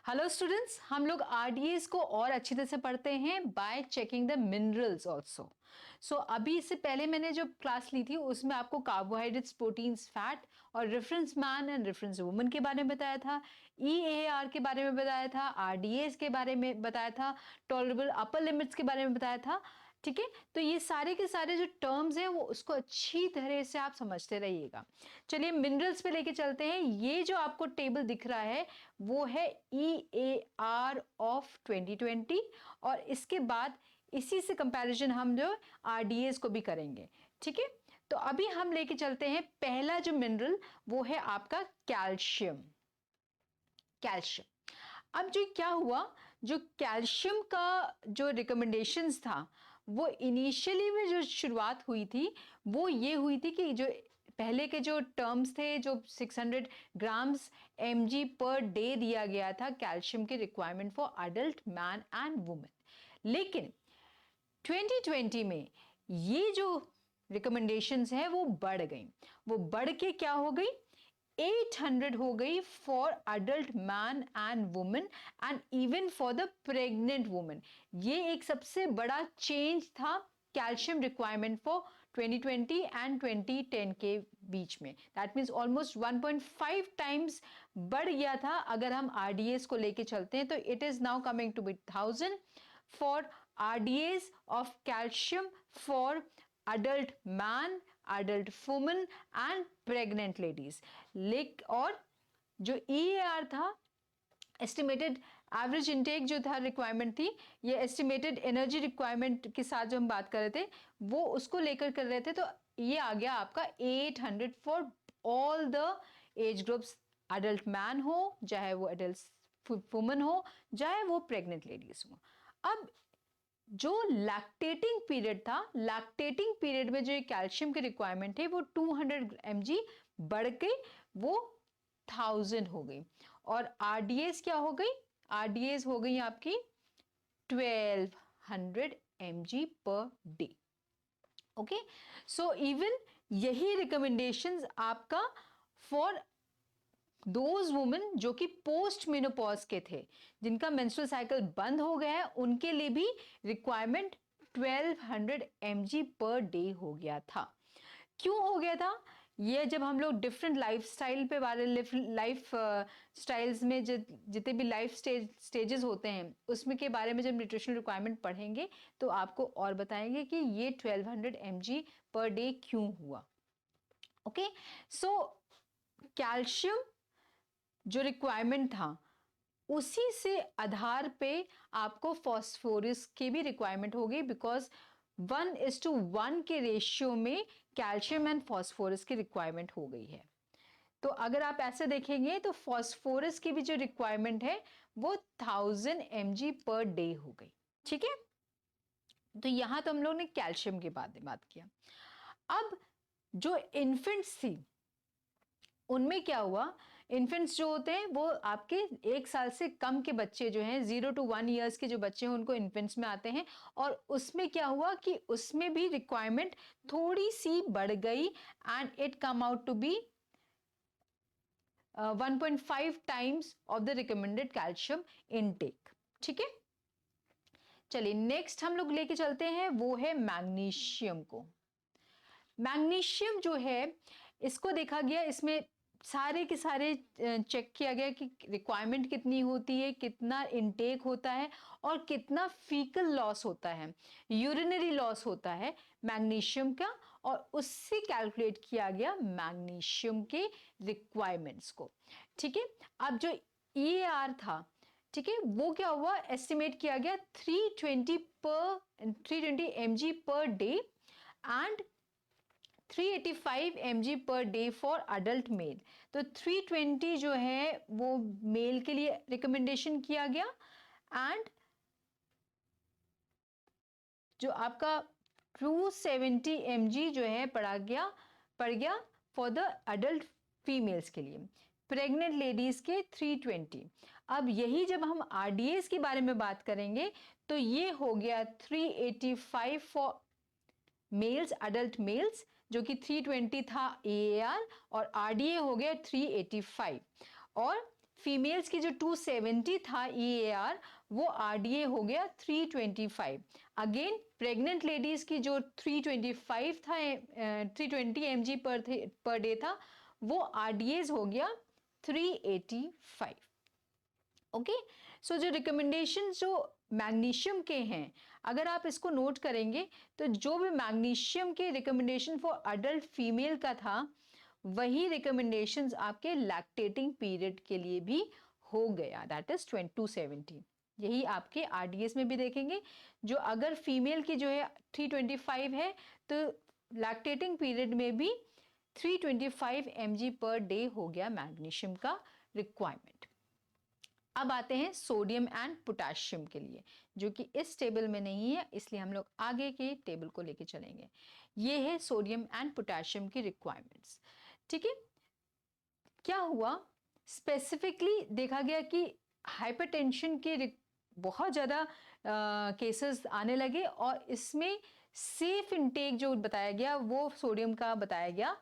Hello students, हम लोग RDS को और अच्छी तरह से पढ़ते हैं by checking the minerals also. So अभी इससे पहले मैंने जो क्लास ली थी उसमें आपको कार्बोहाइड्रेट्स, प्रोटीन्स, फैट और reference man and reference woman के बारे में बताया था, ईएआर के बारे में बताया था, आरडीएस के बारे में बताया था, टॉलरेबल अपर लिमिट्स के बारे में बताया था। ठीक है, तो ये सारे के सारे जो टर्म्स हैं वो उसको अच्छी तरह से आप समझते रहिएगा। चलिए मिनरल्स पे लेके चलते हैं। ये जो आपको टेबल दिख रहा है वो है EAR ऑफ 2020 और इसके बाद इसी से कंपैरिजन हम जो RDAs को भी करेंगे। ठीक है, तो अभी हम लेके चलते हैं पहला जो मिनरल वो है आपका कैल्शियम। कैल्शियम, अब जो क्या हुआ, जो कैल्शियम का जो रिकमेंडेशंस था वो इनिशियली में जो शुरुआत हुई थी वो ये हुई थी कि जो पहले के जो टर्म्स थे, जो 600 ग्राम्स mg पर डे दिया गया था कैल्शियम के requirement for adult man and women, लेकिन 2020 में ये जो रिकमेंडेशंस है वो बढ़ गई। वो बढ़ के क्या हो गई, 800 हो गई for adult man and women and even for the pregnant women. ये एक सबसे बड़ा चेंज था कैल्शियम रिक्वायरमेंट फॉर 2020 एंड 2010 के बीच में। दैट मीन्स ऑलमोस्ट 1.5 टाइम्स बढ़ गया था। अगर हम आरडीएस को लेके चलते हैं तो it is now coming to be 1000 for RDAs of calcium for adult man, adult woman and pregnant ladies। और जो EAR था, एस्टिमेटेड एवरेज इनटेक जो था रिक्वायरमेंट थी, ये एस्टिमेटेड एनर्जी रिक्वायरमेंट के साथ जो हम बात कर रहे थे वो उसको लेकर कर रहे थे, तो ये आ गया आपका 800 for all the age groups, adult man हो चाहे वो अडल्ट वुमन हो चाहे वो प्रेग्नेंट लेडीज हो। अब जो लैक्टेटिंग पीरियड था, लैक्टेटिंग पीरियड में जो कैल्शियम के रिक्वायरमेंट है वो 200 mg बढ़ के वो 1000 हो गई और आरडीएस क्या हो गई, आरडीएस हो गई आपकी 1200 mg per day. Okay, so even यही रिकमेंडेशंस आपका फॉर दोज वुमेन जो कि पोस्ट मेनोपॉज के थे, जिनका मेंस्ट्रुअल साइकिल बंद हो गया है, उनके लिए भी रिक्वायरमेंट 1200 mg पर डे हो गया था। क्यों हो गया था ये, जब हम लोग डिफरेंट लाइफ स्टाइल पे बारे लाइफ स्टाइल्स में जितने भी लाइफ स्टेजेस होते हैं उसमें के बारे में जब न्यूट्रिशनल रिक्वायरमेंट पढ़ेंगे तो आपको और बताएंगे कि ये 1200 mg पर डे क्यों हुआ। ओके, सो कैल्शियम जो रिक्वायरमेंट था उसी से आधार पे आपको फास्फोरस की भी रिक्वायरमेंट होगी, बिकॉज 1:1 के रेशियो में कैल्शियम एंड फास्फोरस की रिक्वायरमेंट हो गई है। तो अगर आप ऐसे देखेंगे तो फास्फोरस की भी जो रिक्वायरमेंट है वो 1000 mg पर डे हो गई। ठीक है, तो यहां तो हम लोग ने कैल्शियम की बात किया। अब जो इन्फेंट्स थी उनमें क्या हुआ, इन्फेंट्स जो होते हैं वो आपके 1 साल से कम के बच्चे जो हैं, 0 to 1 ईयर्स के जो बच्चे हैं उनको इन्फेंट्स में आते हैं, और उसमें क्या हुआ कि उसमें भी रिक्वायरमेंट थोड़ी सी बढ़ गई and it come out to be 1.5 times of the recommended calcium intake. ठीक है, चलिए नेक्स्ट हम लोग लेके चलते हैं वो है मैग्नीशियम को। मैग्नीशियम जो है इसको देखा गया, इसमें सारे के सारे चेक किया गया कि रिक्वायरमेंट कितनी होती है, कितना इनटेक होता है और कितना फीकल लॉस होता है, यूरिनरी लॉस होता है मैग्नीशियम का, और उससे कैलकुलेट किया गया मैग्नीशियम के रिक्वायरमेंट्स को। ठीक है, अब जो EAR था, ठीक है, वो क्या हुआ, एस्टिमेट किया गया 320 mg per day and 385 mg per day for adult mail. तो 320 जो है वो मेल के लिए रिकमेंडेशन किया गया एंड जो आपका 270 mg जो है पड़ गया फॉर द अडल्ट फीमेल्स के लिए, प्रेग्नेंट लेडीज के 320। अब यही जब हम आरडीएस के बारे में बात करेंगे तो ये हो गया 385 फॉर मेल्स, अडल्ट मेल्स, जो कि 320 था EAR, और RDA हो गया 385, और फीमेल्स की जो 270 था EAR, वो RDA हो गया 325। अगेन प्रेग्नेंट लेडीज की जो 325 था 320 mg पर डे था, वो RDAs हो गया 385। ओके, सो जो रिकमेंडेशन जो मैग्नीशियम के हैं, अगर आप इसको नोट करेंगे तो जो भी मैग्नीशियम के रिकमेंडेशन फॉर अडल्ट फीमेल का था, वही रिकमेंडेशंस आपके लैक्टेटिंग पीरियड के लिए भी हो गया, दैट इज 270। यही आपके आरडीएस में भी देखेंगे, जो अगर फीमेल की जो है 325 है, तो लैक्टेटिंग पीरियड में भी 325 mg पर डे हो गया मैग्नीशियम का रिक्वायरमेंट। अब आते हैं सोडियम एंड पोटेशियम के लिए, जो कि इस टेबल में नहीं है, इसलिए हम लोग आगे के टेबल को लेके चलेंगे। ये है सोडियम एंड पोटेशियम की रिक्वायरमेंट्स। ठीक है, क्या हुआ, स्पेसिफिकली देखा गया कि हाइपरटेंशन के बहुत ज़्यादा केसेस आने लगे, और इसमें सेफ इनटेक जो बताया गया वो सोडियम का बताया गया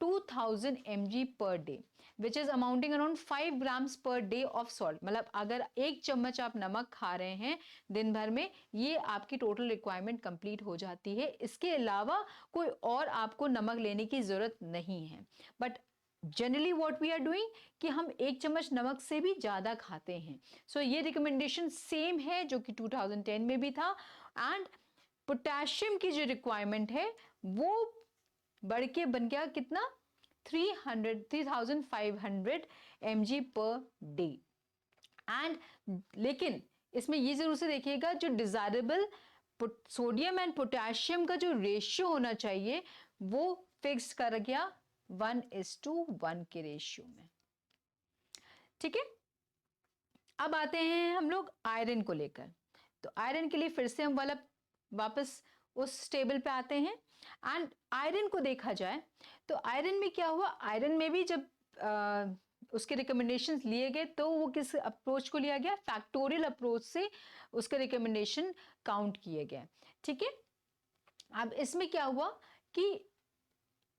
2000 mg per day, which is amounting around 5 grams per day of salt. मतलब अगर 1 चम्मच आप नमक खा रहे हैं दिन भर में, ये आपकी टोटल रिक्वायरमेंट कंप्लीट हो जाती है। इसके अलावा कोई और आपको नमक लेने की जरूरत नहीं है। But generally what we are doing कि हम 1 चम्मच नमक से भी ज़्यादा खाते हैं। सो ये रिकमेंडेशन सेम है जो कि 2010 में भी था। एंड पोटेशियम की जो रिक्वायरमेंट है वो बढ़ के बन गया कितना, 3500 mg पर डे। एंड लेकिन इसमें ये जरूर से देखिएगा, जो डिजायरेबल सोडियम एंड पोटेशियम का जो रेशियो होना चाहिए वो फिक्स कर गया 1:1 के रेशियो में। ठीक है, अब आते हैं हम लोग आयरन को लेकर। तो आयरन के लिए फिर से हम वापस उस टेबल पे आते हैं। एंड आयरन को देखा जाए तो आयरन में क्या हुआ, आयरन में भी जब उसके रिकमेंडेशंस लिए गए तो वो किस अप्रोच को लिया गया, फैक्टोरियल अप्रोच से उसके रिकमेंडेशन काउंट किए गए। ठीक है, अब इसमें क्या हुआ कि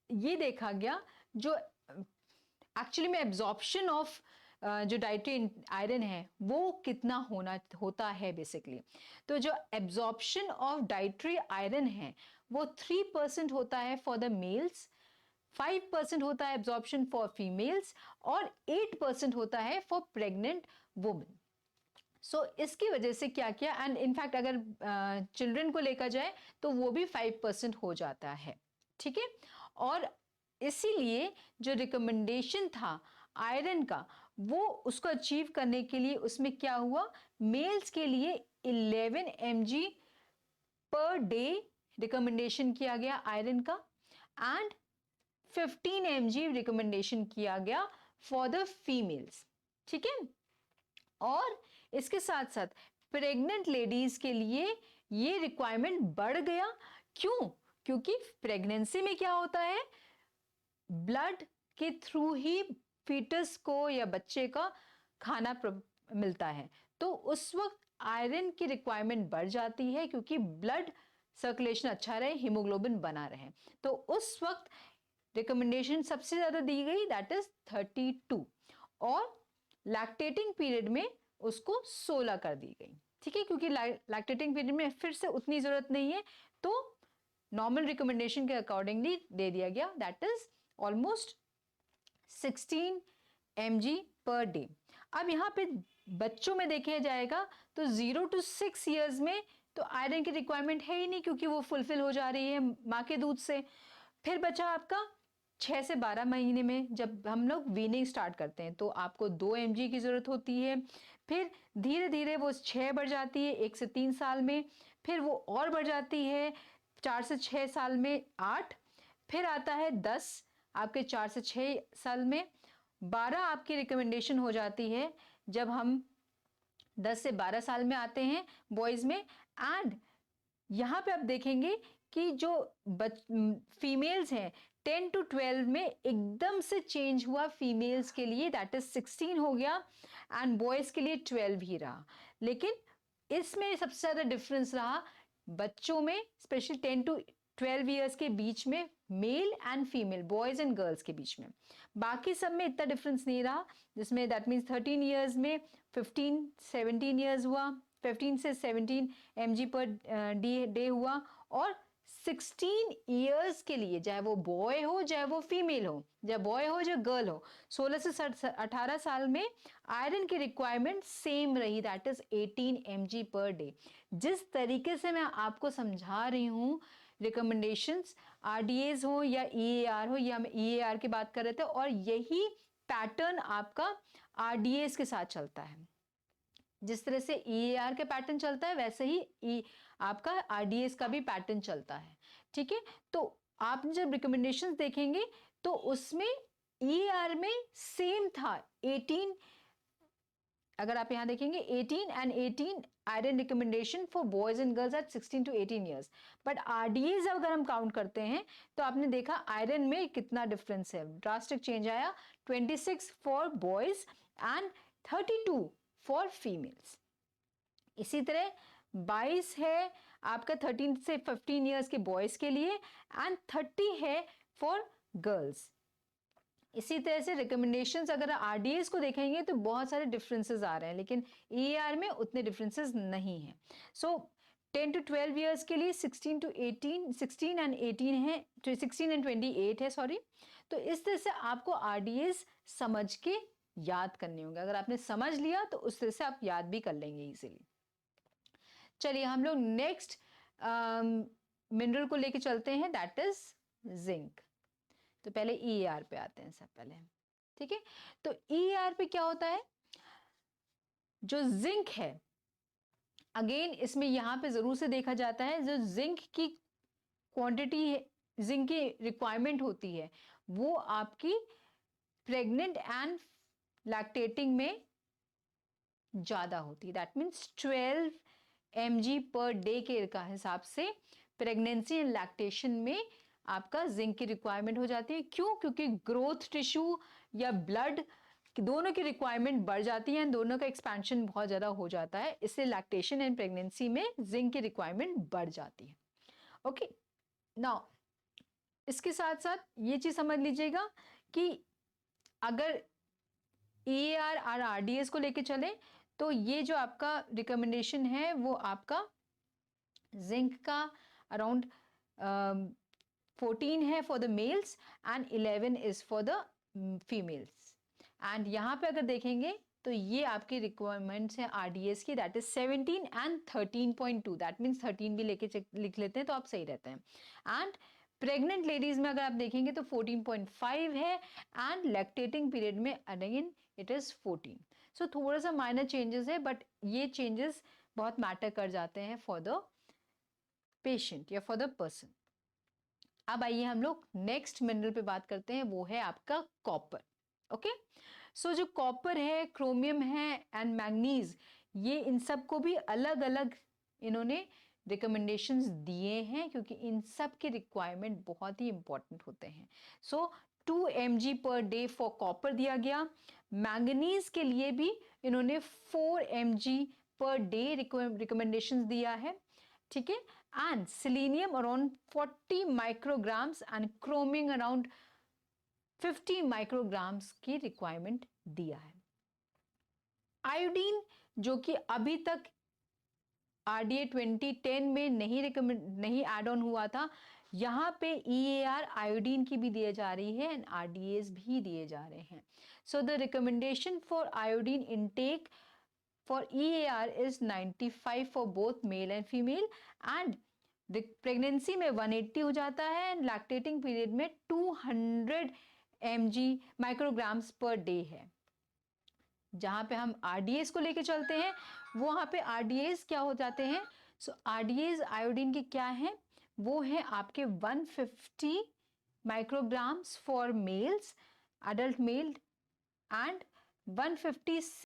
ये देखा गया जो एक्चुअली में एब्जॉर्प्शन ऑफ जो डाइटरी आयरन है वो कितना होता है बेसिकली। तो जो एब्जॉर्प्शन ऑफ डाइटरी आयरन है वो 3% होता है फॉर द मेल्स, 5% होता है एब्जॉर्प्शन फॉर फीमेल्स, और 8% होता है फॉर प्रेग्नेंट वुमेन। सो इसकी वजह से क्या किया, एंड इनफैक्ट अगर चिल्ड्रन को लेकर जाए तो वो भी 5% हो जाता है। ठीक है, और इसीलिए जो रिकमेंडेशन था आयरन का वो उसको अचीव करने के लिए उसमें क्या हुआ, मेल्स के लिए 11 mg पर डे रिकमेंडेशन किया गया आयरन का, एंड 15 mg रिकमेंडेशन किया गया फॉर द फीमेल्स। ठीक है, और इसके साथ साथ प्रेग्नेंट लेडीज के लिए ये रिक्वायरमेंट बढ़ गया। क्यों, क्योंकि प्रेगनेंसी में क्या होता है, ब्लड के थ्रू ही फीटस को या बच्चे का खाना मिलता है, तो उस वक्त आयरन की रिक्वायरमेंट बढ़ जाती है क्योंकि ब्लड सर्कुलेशन अच्छा रहे, हीमोग्लोबिन बना रहे। तो उस वक्त रिकमेंडेशन सबसे ज्यादा दी गई, दैट इज 32, और लैक्टेटिंग पीरियड में उसको 16 कर दी गई। ठीक है, क्योंकि लैक्टेटिंग पीरियड में फिर से उतनी जरूरत नहीं है, तो नॉर्मल रिकमेंडेशन के अकॉर्डिंगली दे दिया गया, that is almost 16 mg per day. अब यहाँ पे बच्चों में देखा जाएगा तो 0 to 6 ईयर्स में तो आयरन की रिक्वायरमेंट है ही नहीं, क्योंकि वो फुलफिल हो जा रही है माँ के दूध से। फिर बचा आपका 6 से 12 महीने में, जब हम लोग वीनिंग स्टार्ट करते हैं तो आपको 2 mg की जरूरत होती है। फिर धीरे धीरे वो 6 बढ़ जाती है 1 से 3 साल में, फिर वो और बढ़ जाती है 4 से 6 साल में 8, फिर आता है 10 आपके 4 से 6 साल में, 12 आपकी रिकमेंडेशन हो जाती है जब हम 10 से 12 साल में आते हैं बॉयज में। एंड यहाँ पे आप देखेंगे कि जो फीमेल्स हैं 10 to 12 में एकदम से चेंज हुआ फीमेल्स के लिए, दैट इज 16 हो गया, एंड बॉयज के लिए 12 ही रहा। लेकिन इसमें सबसे ज्यादा डिफरेंस रहा बच्चों में, स्पेशली 10 to 12 ईयर्स के बीच में, male and female, boys and girls के बीच में। बाकी सब में इतना डिफरेंस नहीं रहा, जिसमें दैट मीन्स 13 ईयर्स में 17 ईयर्स हुआ, 15 से 17 mg पर डे हुआ, और 16 ईयर्स के लिए, चाहे वो बॉय हो चाहे वो फीमेल हो, चाहे बॉय हो चाहे गर्ल हो, 16 से 18 साल में आयरन की रिक्वायरमेंट सेम रही, that is 18 mg per day. जिस तरीके से मैं आपको समझा रही हूँ रिकमेंडेशंस, आरडीएस हो या ईएआर हो, या हम ईएआर की बात कर रहे थे, और यही पैटर्न आपका आरडीएस के साथ चलता है। जिस तरह से ईएआर के पैटर्न चलता है वैसे ही आपका आरडीएस का भी पैटर्न चलता है, ठीक है। तो आप जब रिकमेंडेशंस देखेंगे तो उसमें ईएआर में सेम था 18, अगर आप यहां देखेंगे 18 and 18 iron recommendation for boys and girls at 16 to 18 years. बट आरडीएस अगर हम काउंट करते हैं तो आपने देखा आयरन में कितना डिफरेंस है, ड्रास्टिक चेंज आया, 26 for boys and 32 for females. इसी तरह 22 है आपका 13 से 15 ईयर्स के बॉयज के लिए, एंड 30 है फॉर गर्ल्स। इसी तरह से रिकमेंडेशंस अगर आरडीएस को देखेंगे तो बहुत सारे डिफरेंसेस आ रहे हैं, लेकिन ईएआर में उतने डिफरेंसेस नहीं हैं। सो 10 to 12 ईयर्स के लिए 16 to 18, 16 and 18 है, 16 and 28 है, सॉरी। तो इस तरह से आपको आरडीएस समझ के याद करने होंगे, अगर आपने समझ लिया तो उस तरह से आप याद भी कर लेंगे इजीली। चलिए हम लोग नेक्स्ट मिनरल को लेके चलते हैं, दैट इज जिंक। तो पहले ईआर पे आते हैं सब पहले, ठीक है। तो ईआर पे क्या होता है, जो जिंक है, अगेन इसमें यहां पे जरूर से देखा जाता है, जो जिंक की क्वांटिटी है, जिंक की रिक्वायरमेंट होती है, वो आपकी प्रेग्नेंट एंड लैक्टेटिंग में ज्यादा होती है, that means 12 mg per day के हिसाब से प्रेगनेंसी एंड लैक्टेशन में आपका जिंक की रिक्वायरमेंट हो जाती है। क्यों? क्योंकि ग्रोथ टिश्यू या ब्लड दोनों की रिक्वायरमेंट बढ़ जाती है, दोनों का एक्सपेंशन बहुत ज्यादा हो जाता है, इससे लैक्टेशन एंड प्रेगनेंसी में जिंक की रिक्वायरमेंट बढ़ जाती है। ओके, नाउ इसके साथ साथ ये चीज समझ लीजिएगा कि अगर ईएआर और आरडीएस को लेके चले तो ये जो आपका रिकमेंडेशन है वो आपका जिंक का अराउंड 14 है for the mails and 11 is for the females. And यहाँ पे अगर देखेंगे तो ये आपकी रिक्वायरमेंट्स है आरडीएस की, that is 17 and 13.2, that means 13 भी लेके लिख लेते हैं तो आप सही रहते हैं। एंड प्रेग्नेंट लेडीज में अगर आप देखेंगे तो 14.5 है, एंड लैक्टेटिंग पीरियड में अगेन इट इज 14। सो थोड़ा सा माइनर चेंजेस है, बट ये चेंजेस बहुत मैटर कर जाते हैं फॉर द पेशेंट या फॉर द पर्सन। अब आइए हम लोग नेक्स्ट मिनरल पे बात करते हैं, वो है आपका कॉपर। ओके, सो जो कॉपर है, क्रोमियम है एंड मैग्नीज, ये इन सब को भी अलग अलग इन्होंने रिकमेंडेशंस दिए हैं, क्योंकि इन सब के रिक्वायरमेंट बहुत ही इंपॉर्टेंट होते हैं। सो 2 mg per day for copper दिया गया। मैंगनीज के लिए भी इन्होंने 4 mg पर डे रिकमेंडेशंस दिया है, ठीक है। And selenium around 40 micrograms and chromium around 50 micrograms की रिक्वायरमेंट दिया है। आयोडीन जो कि अभी तक आरडीए 2010 में नहीं एड ऑन हुआ था, यहाँ पे ईएआर आयोडीन की भी दिए जा रही है एंड आरडीएस भी दिए जा रहे हैं। So the recommendation for iodine intake for EAR is 95 for both male and female, and pregnancy में 180 हो जाता है एंड लैक्टेटिंग पीरियड में 200 mg माइक्रोग्राम्स पर डे है। जहां पे हम आरडीएस को लेके चलते हैं वहां पे आरडीएस क्या हो जाते हैं, सो आरडीएस आयोडीन के क्या है, वो है आपके 150 micrograms for mails, adult mail, and 150